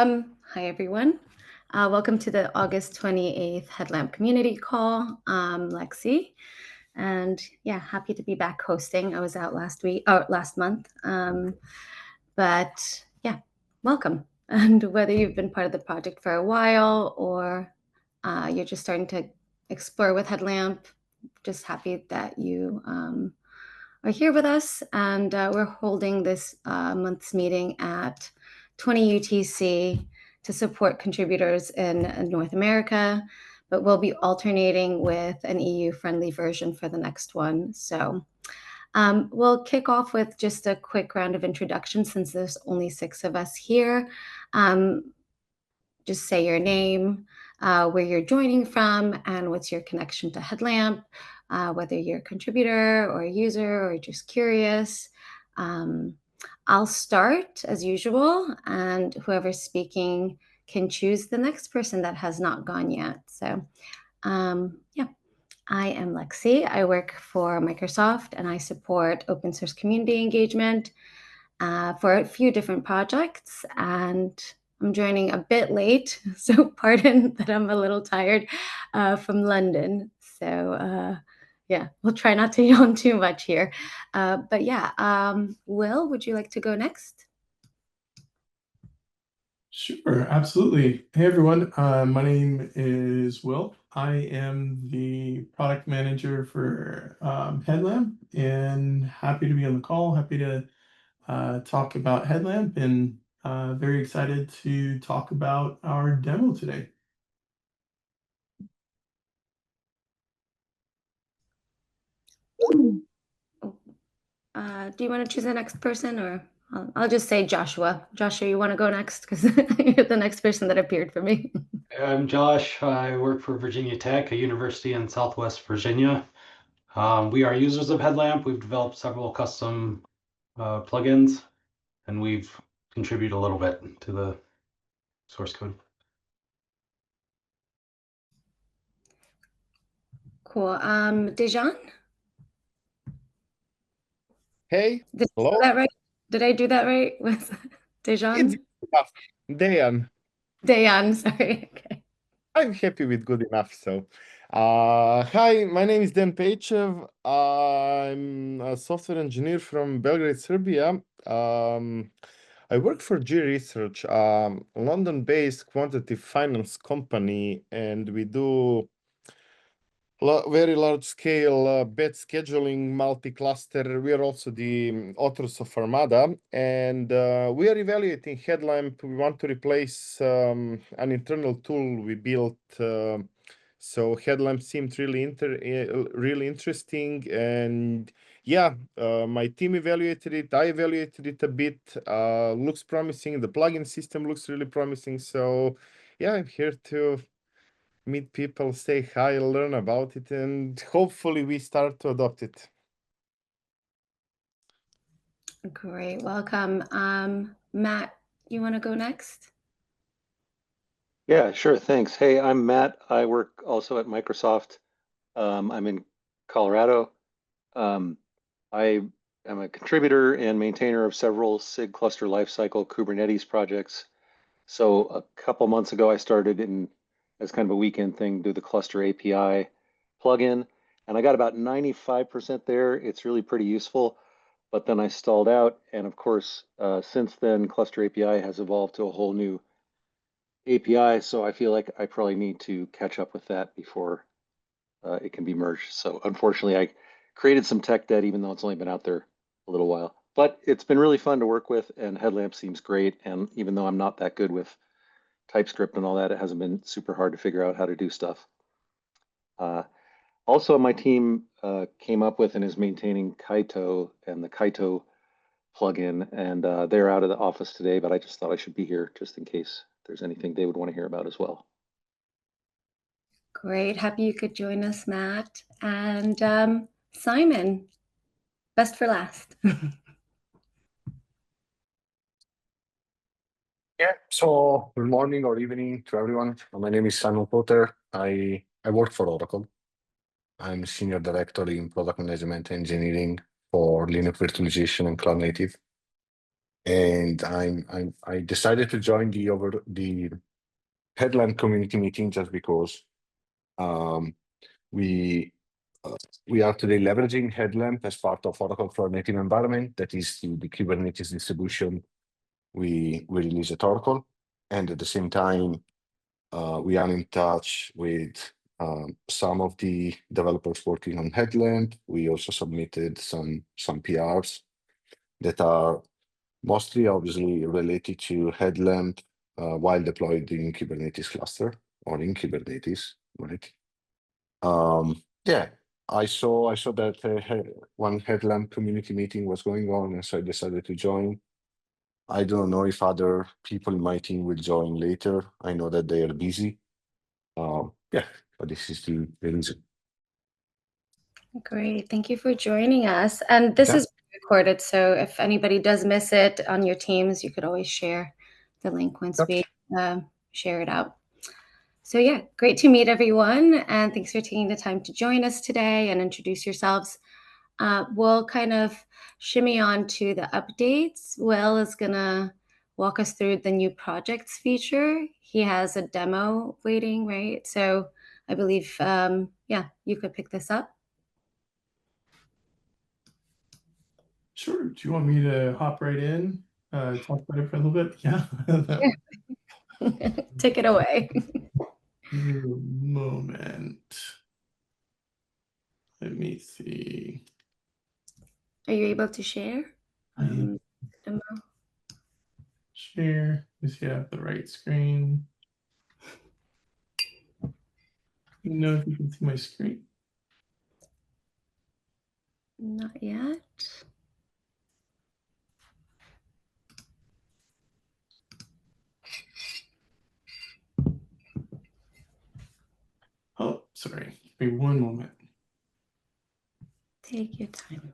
Hi everyone. Welcome to the August 28th Headlamp Community Call. I'm Lexi, and yeah, happy to be back hosting. I was out last month, but yeah, welcome. And whether you've been part of the project for a while or you're just starting to explore with Headlamp, just happy that you are here with us. And we're holding this month's meeting at 20 UTC to support contributors in North America, but we'll be alternating with an EU-friendly version for the next one. So we'll kick off with just a quick round of introductions since there's only 6 of us here. Just say your name, where you're joining from, and what's your connection to Headlamp, whether you're a contributor or a user or just curious. I'll start as usual, and whoever's speaking can choose the next person that has not gone yet. So yeah, I am Lexi. I work for Microsoft, and I support open source community engagement for a few different projects, and I'm joining a bit late, so pardon that I'm a little tired from London. So yeah, we'll try not to yawn too much here. But yeah, Will, would you like to go next? Sure, absolutely. Hey everyone, my name is Will. I am the product manager for Headlamp, and happy to be on the call. Happy to talk about Headlamp, and very excited to talk about our demo today. Do you want to choose the next person, or I'll just say Joshua. Joshua, you want to go next because you're the next person that appeared for me. I'm Josh. I work for Virginia Tech, a university in Southwest Virginia. We are users of Headlamp. We've developed several custom plugins, and we've contributed a little bit to the source code. Cool. Dejan? Hey, Did I hello. do that right? Did I do that right? Was Dejan? It's enough. Dayan, Dejan, sorry. Okay. I'm happy with good enough. So, hi, my name is Dan Pejchev. I'm a software engineer from Belgrade, Serbia. I work for G Research, London-based quantitative finance company, and we do very large scale bet scheduling, multi-cluster. We are also the authors of Armada, and we are evaluating Headlamp. We want to replace an internal tool we built. So Headlamp seemed really interesting, and yeah, my team evaluated it. I evaluated it a bit. Looks promising. The plugin system looks really promising. So yeah, I'm here to meet people, say hi, learn about it, and hopefully we start to adopt it. Great, welcome. Matt, you want to go next? Yeah, sure. Thanks. Hey, I'm Matt. I work also at Microsoft. I'm in Colorado. I am a contributor and maintainer of several SIG cluster lifecycle Kubernetes projects. So a couple months ago, I started in as kind of a weekend thing, do the cluster API plugin, and I got about 95% there. It's really pretty useful, but then I stalled out. And of course, since then, cluster API has evolved to a whole new API, so I feel like I probably need to catch up with that before it can be merged. So unfortunately, I created some tech debt, even though it's only been out there a little while. But it's been really fun to work with, and Headlamp seems great. And even though I'm not that good with TypeScript and all that, it hasn't been super hard to figure out how to do stuff. Also, my team came up with and is maintaining Kaito and the Kaito plugin, and they're out of the office today, but I just thought I should be here just in case there's anything they would want to hear about as well. Great, happy you could join us, Matt. And Simon, best for last. Yeah, so good morning or evening to everyone. My name is Simon Potter. I work for Oracle. I'm Senior Director in Product Management Engineering for Linux Virtualization and Cloud Native. and I decided to join the Headlamp community meeting just because um, we are today leveraging Headlamp as part of Oracle Cloud Native Environment. That is the Kubernetes distribution we release at Oracle, and at the same time, we are in touch with some of the developers working on Headlamp. We also submitted some PRs that are mostly obviously related to Headlamp while deployed in Kubernetes cluster or in Kubernetes, right? Yeah, I saw that one Headlamp community meeting was going on, and so I decided to join. I don't know if other people in my team will join later. I know that they are busy. Yeah, but this is the reason. Great. Thank you for joining us. And this is recorded, so if anybody does miss it on your teams, you could always share the link once we share it out. So yeah, great to meet everyone. And thanks for taking the time to join us today and introduce yourselves. We'll kind of shimmy on to the updates. Will is going to walk us through the new projects feature. He has a demo waiting, right? So I believe, yeah, you could pick this up. Sure. Do you want me to hop right in, talk about it for a little bit? Yeah. Take it away. Moment. Let me see. Are you able to share? Demo? Share. Does he have the right screen? You know if you can see my screen? Not yet. Oh, sorry. Give me one moment. Take your time.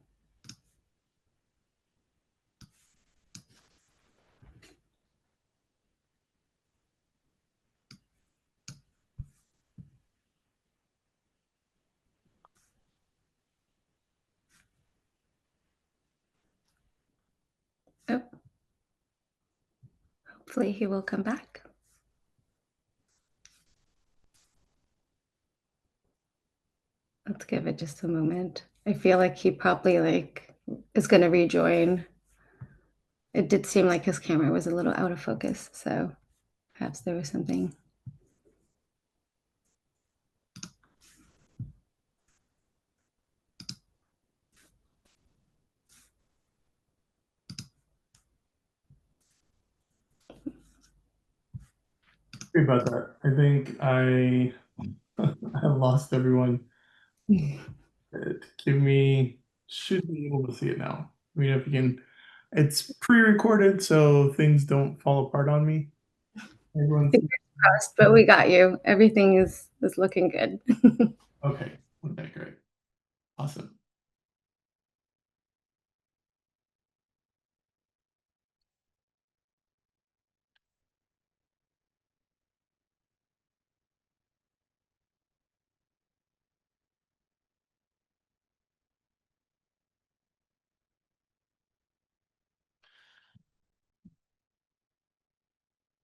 Oh. Hopefully he will come back. Let's give it just a moment. I feel like he probably is going to rejoin. It did seem like his camera was a little out of focus, so perhaps there was something. Sorry about that. I think I lost everyone. Should be able to see it now. I mean, if you can, it's pre-recorded, so things don't fall apart on me. Everyone's But we got you. Everything is looking good. okay. Okay, great. Awesome.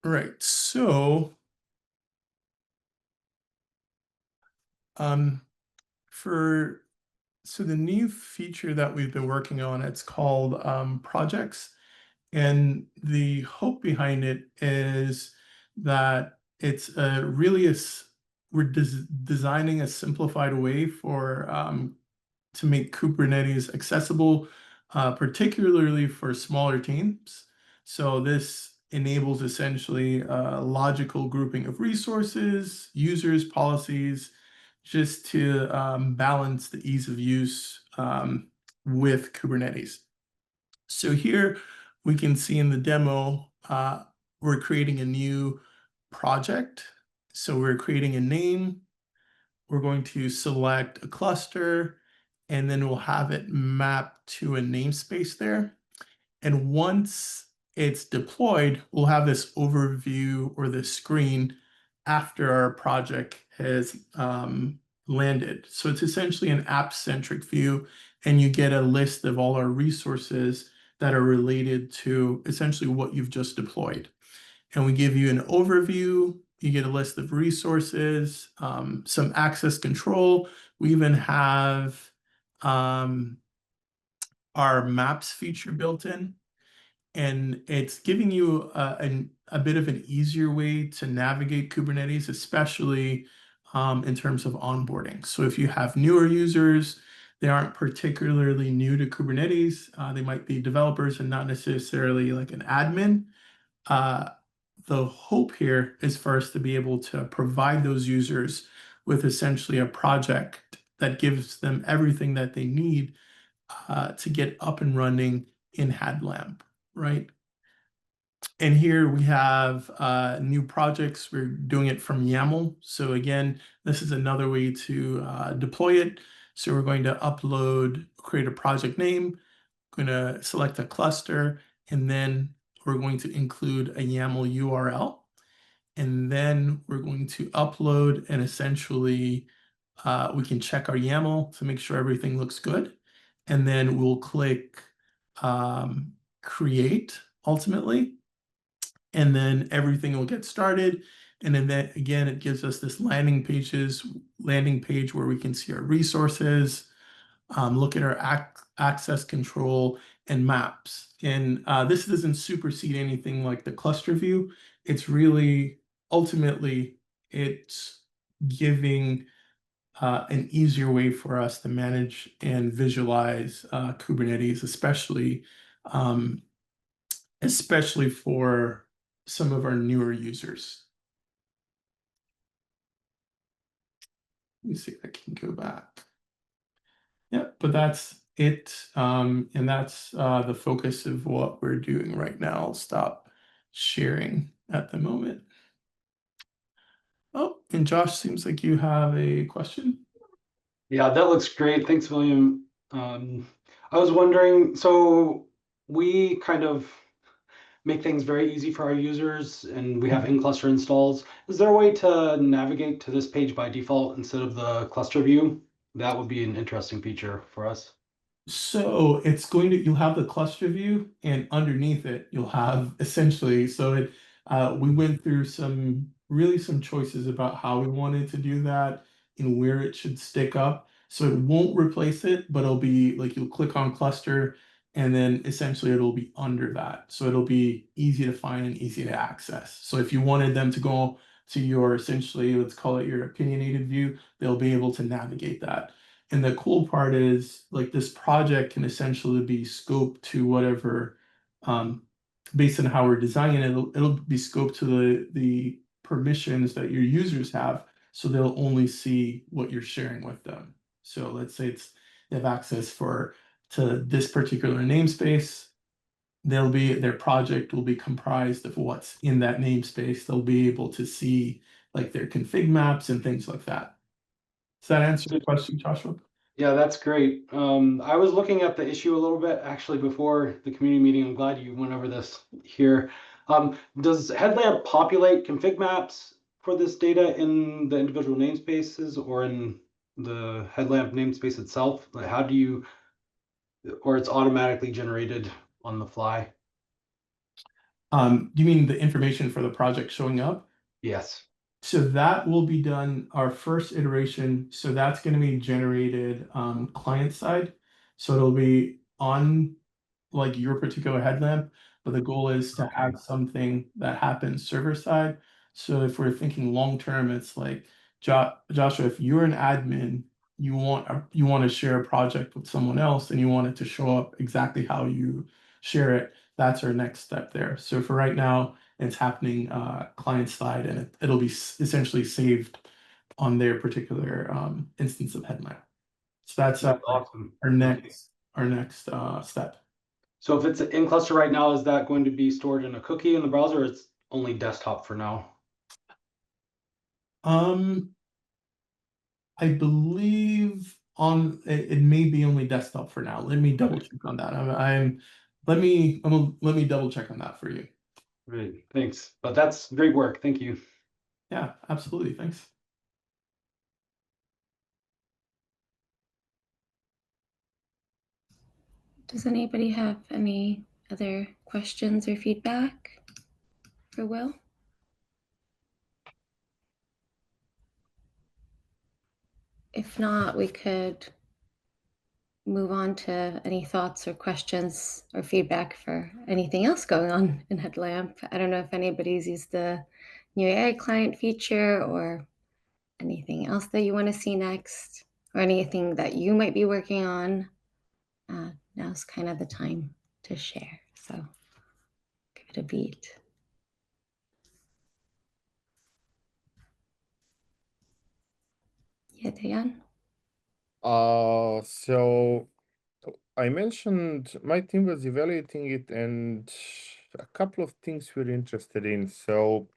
Right. So the new feature that we've been working on, it's called projects. And the hope behind it is that it's we're designing a simplified way for to make Kubernetes accessible, particularly for smaller teams. So this enables essentially a logical grouping of resources, users, policies, just to balance the ease of use with Kubernetes. So here we can see in the demo, we're creating a new project. So we're creating a name. We're going to select a cluster, and then we'll have it mapped to a namespace there. And once it's deployed, we'll have this overview or this screen after our project has landed. So it's essentially an app-centric view, and you get a list of all our resources that are related to essentially what you've just deployed. And we give you an overview. You get a list of resources, some access control. We even have our maps feature built in, and it's giving you a bit of an easier way to navigate Kubernetes, especially in terms of onboarding. So if you have newer users, they aren't particularly new to Kubernetes. They might be developers and not necessarily like an admin. The hope here is for us to be able to provide those users with essentially a project that gives them everything that they need to get up and running in Headlamp, right? And here we have new projects. We're doing it from YAML. So again, this is another way to deploy it. So we're going to upload, create a project name, going to select a cluster, and then we're going to include a YAML URL. And then we're going to upload, and essentially we can check our YAML to make sure everything looks good. And then we'll click create ultimately, and then everything will get started. And then that, again, it gives us this landing page where we can see our resources, look at our access control and maps. And this doesn't supersede anything like the cluster view. It's really, ultimately, it's giving an easier way for us to manage and visualize Kubernetes, especially for some of our newer users. Let me see if I can go back. Yeah, but that's it. And that's the focus of what we're doing right now. I'll stop sharing at the moment. Oh, and Josh, seems like you have a question. Yeah, that looks great. Thanks, William. I was wondering, so we kind of make things very easy for our users, and we have in-cluster installs. Is there a way to navigate to this page by default instead of the cluster view? That would be an interesting feature for us. So it's going to, you'll have the cluster view, and underneath it, you'll have essentially, we went through some choices about how we wanted to do that and where it should stick up. So it won't replace it, but it'll be like you'll click on cluster, and then essentially it'll be under that. So it'll be easy to find and easy to access. So if you wanted them to go to your, essentially, let's call it your opinionated view, they'll be able to navigate that. And the cool part is, like, this project can essentially be scoped to whatever, based on how we're designing it, it'll be scoped to the permissions that your users have, so they'll only see what you're sharing with them. So let's say they have access to this particular namespace. Their project will be comprised of what's in that namespace. They'll be able to see like their config maps and things like that. Does that answer the question, Joshua? Yeah, that's great. I was looking at the issue a little bit actually before the community meeting. I'm glad you went over this here. Does Headlamp populate config maps for this data in the individual namespaces or in the Headlamp namespace itself? Like, how do you, or it's automatically generated on the fly? Do you mean the information for the project showing up? Yes. So that will be done our first iteration. So that's going to be generated client side. So it'll be on like your particular headlamp, but the goal is to have something that happens server side. So if we're thinking long term, it's like Joshua, if you're an admin, you want to share a project with someone else, and you want it to show up exactly how you share it. That's our next step there. So for right now, it's happening client side, and it'll be essentially saved on their particular instance of Headlamp. So that's awesome. our next step. So if it's in cluster right now, is that going to be stored in a cookie in the browser, or it's only desktop for now? I believe it may be only desktop for now. Let me double check on that. Let me double check on that for you. Great, thanks. But that's great work. Thank you. Yeah, absolutely. Thanks. Does anybody have any other questions or feedback for Will? If not, we could move on to any thoughts or questions or feedback for anything else going on in Headlamp. I don't know if anybody's used the new AI client feature or anything else that you want to see next or anything that you might be working on. Now's kind of the time to share. So give it a beat. Yeah, Diane? So I mentioned my team was evaluating it, and a couple of things we're interested in. So,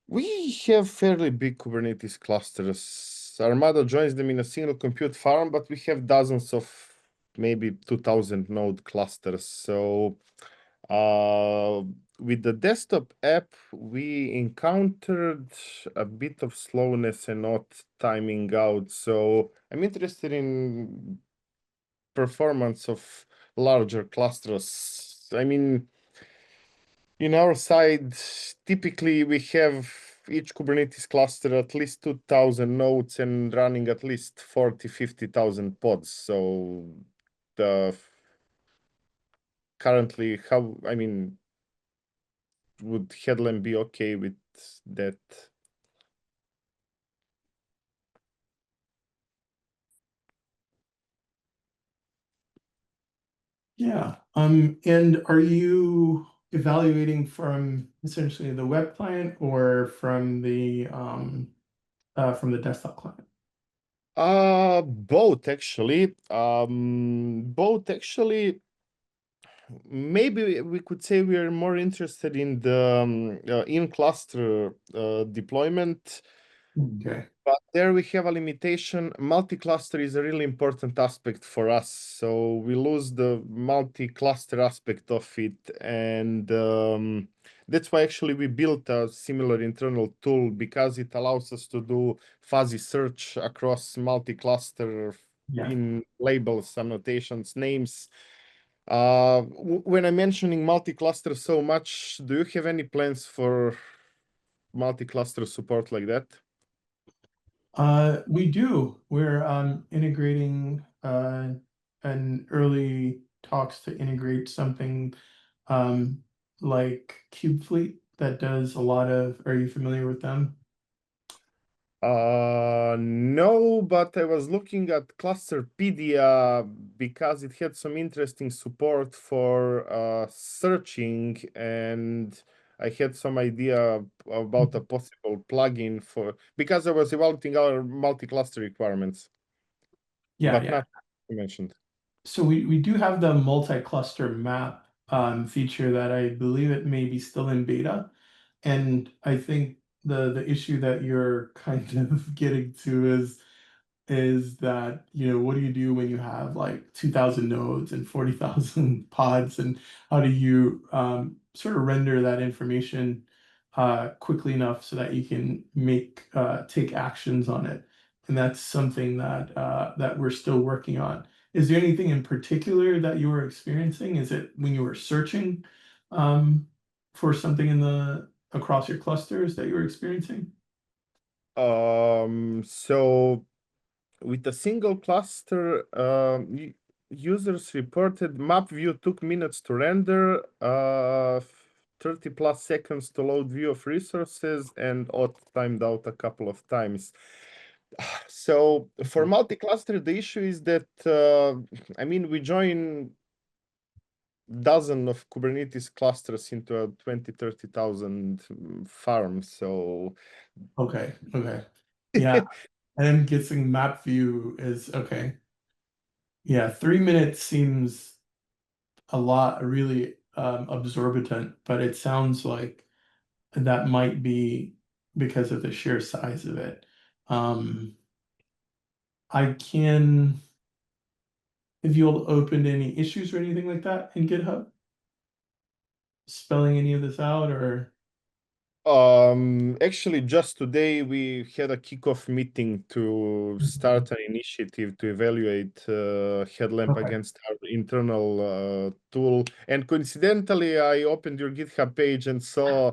we have fairly big Kubernetes clusters. Armada joins them in a single compute farm, but we have dozens of maybe 2000 node clusters. So, with the desktop app, we encountered a bit of slowness and not timing out. So I'm interested in performance of larger clusters. I mean, in our side, typically we have each Kubernetes cluster at least 2000 nodes and running at least 40, 50,000 pods. So the currently, how, I mean, would Headlamp be okay with that? Yeah. And are you evaluating from essentially the web client or from the desktop client? Both actually. Both actually. Maybe we could say we are more interested in the in-cluster deployment. Okay. But there we have a limitation. Multi-cluster is a really important aspect for us. So we lose the multi-cluster aspect of it. And that's why actually we built a similar internal tool, because it allows us to do fuzzy search across multi-cluster Yeah. in labels, annotations, names. When I'm mentioning multi-cluster so much, do you have any plans for multi-cluster support like that? We do. We're integrating an early talks to integrate something like Kubefleet that does a lot of, are you familiar with them? No, but I was looking at Clusterpedia because it had some interesting support for searching, and I had some idea about a possible plugin for, because I was evaluating our multi-cluster requirements, Yeah, but yeah. not mentioned. So we do have the multi-cluster map feature that I believe it may be still in beta. And I think the issue that you're kind of getting to is that, what do you do when you have like 2000 nodes and 40,000 pods, and how do you sort of render that information quickly enough so that you can take actions on it? And that's something that we're still working on. Is there anything in particular that you were experiencing? Is it when you were searching for something across your clusters that you were experiencing? So with a single cluster, users reported map view took minutes to render, 30 plus seconds to load view of resources, and auto timed out a couple of times. So for multi-cluster, the issue is that, I mean, we join dozen of Kubernetes clusters into a 20, 30,000 farm. So Okay. Yeah. And then getting map view is okay. Yeah, 3 minutes seems a lot, really absorbent, but it sounds like that might be because of the sheer size of it. I can, have you all opened any issues or anything like that in GitHub? Spelling any of this out or? Actually, just today we had a kickoff meeting to start an initiative to evaluate Headlamp Okay. against our internal tool. And coincidentally, I opened your GitHub page and saw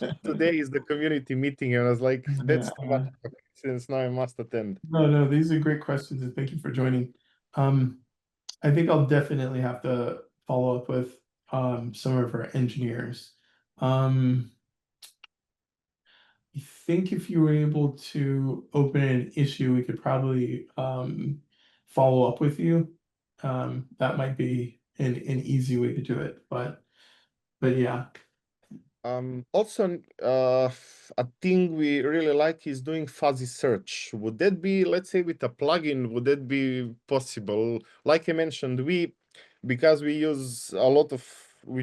that today is the community meeting, and I was like, "That's too much since now I must attend." No, these are great questions, and thank you for joining. I think I'll definitely have to follow up with some of our engineers. I think if you were able to open an issue, we could probably follow up with you. That might be an easy way to do it, but yeah. Also, a thing we really like is doing fuzzy search. Would that be, let's say, with a plugin, would that be possible? Like I mentioned, because we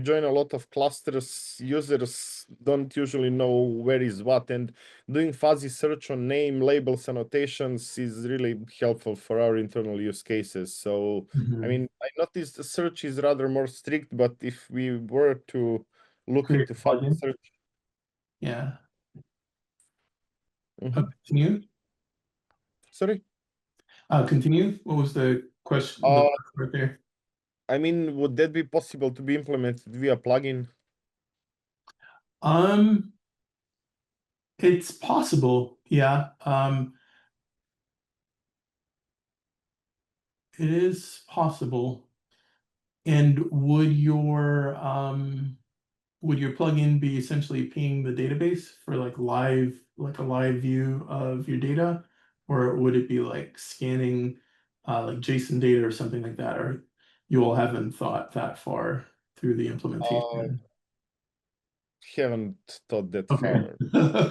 join a lot of clusters, users don't usually know where is what, and doing fuzzy search on name, labels, annotations is really helpful for our internal use cases. So, I Mhm. mean, I noticed the search is rather more strict, but if we were to look Create into a fuzzy plugin. search. Yeah. Mhm. Continue. Sorry. Continue. What was the question? The Uh, last part there. I mean, would that be possible to be implemented via plugin? Um, it's possible. Yeah. It is possible. And would your plugin be essentially pinging the database for like a live view of your data, or would it be like scanning like JSON data or something like that? Or you all haven't thought that far through the Uh, implementation? haven't thought that Okay. far.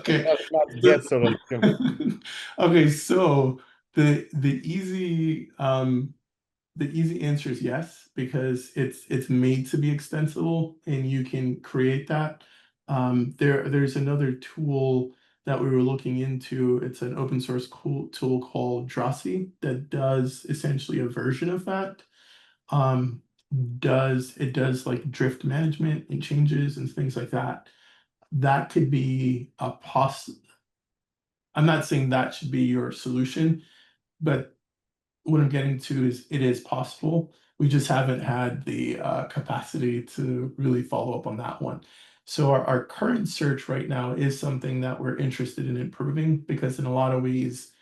Okay. Not So, yet, so I can. okay, so the easy answer is yes, because it's made to be extensible and you can create that. There's another tool that we were looking into. It's an open source tool called Drosy that does essentially a version of that. Um, it does like drift management and changes and things like that. That could be a I'm not saying that should be your solution, but what I'm getting to is it is possible. We just haven't had the capacity to really follow up on that one. So our current search right now is something that we're interested in improving because in a lot of ways,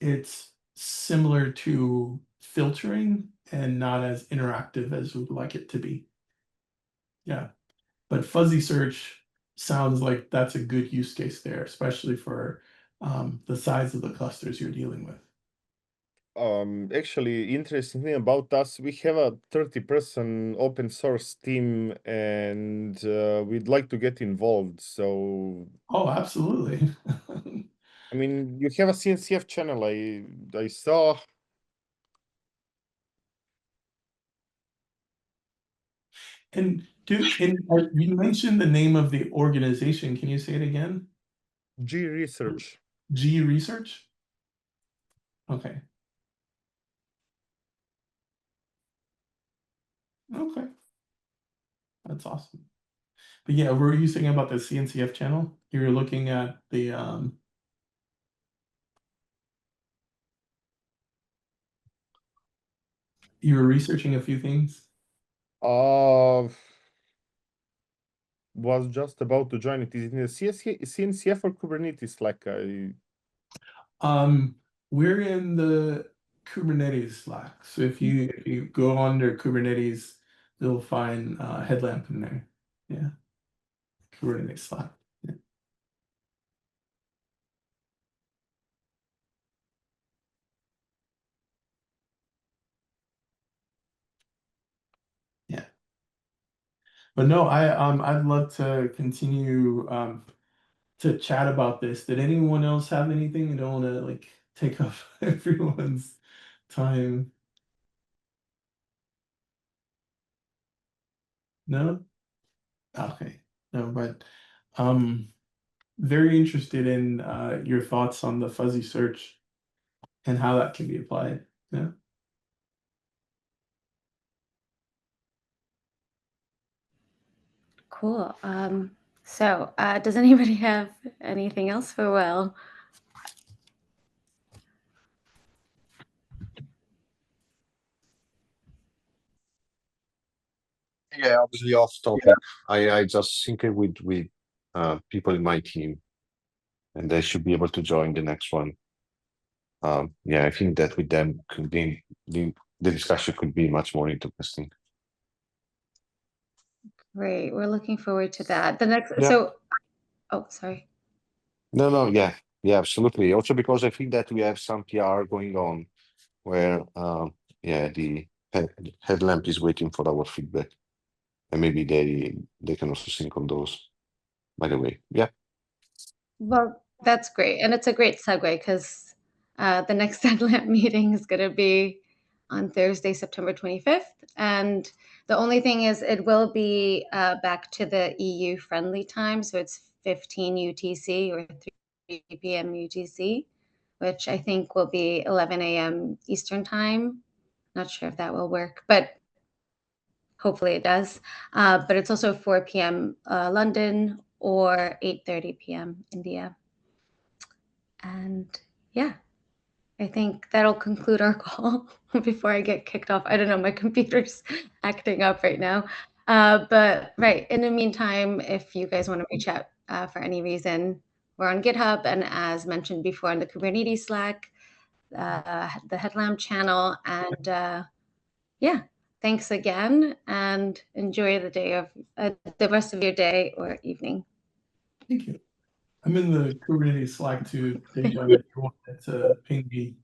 it's similar to filtering and not as interactive as we'd like it to be. Yeah, but fuzzy search sounds like that's a good use case there, especially for the size of the clusters you're dealing with. Actually, interesting thing about us, we have a 30-person open source team, and we'd like to get involved. So, Oh, absolutely. I mean, you have a CNCF channel. I saw. You mentioned the name of the organization. Can you say it again? G Research. G Research? Okay. Okay. That's awesome. But yeah, were you saying about the CNCF channel? You were looking at the you were researching a few things. Uh, was just about to join it. Is it in the CNCF or Kubernetes? Like I. Um, we're in the Kubernetes Slack. So if you go under Kubernetes, you'll find Headlamp in there. Yeah, Kubernetes Slack. Yeah. Yeah. But no, I'd love to continue to chat about this. Did anyone else have anything? I don't want to like take up everyone's time. No? Okay. No, but very interested in your thoughts on the fuzzy search and how that can be applied. Yeah. Cool. So does anybody have anything else for Will? Yeah, obviously off topic. I just think with people in my team, and they should be able to join the next one. Yeah, I think that with them could be the discussion could be much more interesting. Great. We're looking forward to that. The next, Yeah. so, oh, sorry. No, yeah, absolutely. Also because I think that we have some PR going on where, yeah, the headlamp is waiting for our feedback, and maybe they can also sync on those. By the way, yeah. Well, that's great. And it's a great segue because the next Headlamp meeting is going to be on Thursday, September 25th. And the only thing is it will be back to the EU friendly time. So it's 15 UTC or 3 p.m. UTC, which I think will be 11 a.m. Eastern time. Not sure if that will work, but hopefully it does. But it's also 4 p.m. London or 8:30 p.m. India. And yeah, I think that'll conclude our call before I get kicked off. I don't know, my computer's acting up right now. But right, in the meantime, if you guys want to reach out for any reason, we're on GitHub. And as mentioned before on the Kubernetes Slack, the Headlamp channel. And yeah, thanks again and enjoy the day of the rest of your day or evening. Thank you. I'm in the Kubernetes Slack too, Dejan, if you wanted to ping me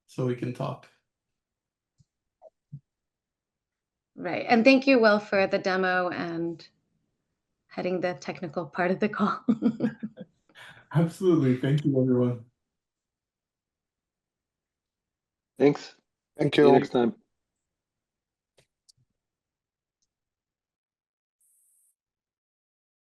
so we can talk. Right. And thank you, Will, for the demo and heading the technical part of the call. Absolutely. Thank you, everyone. Thanks. Thank See you you. next time.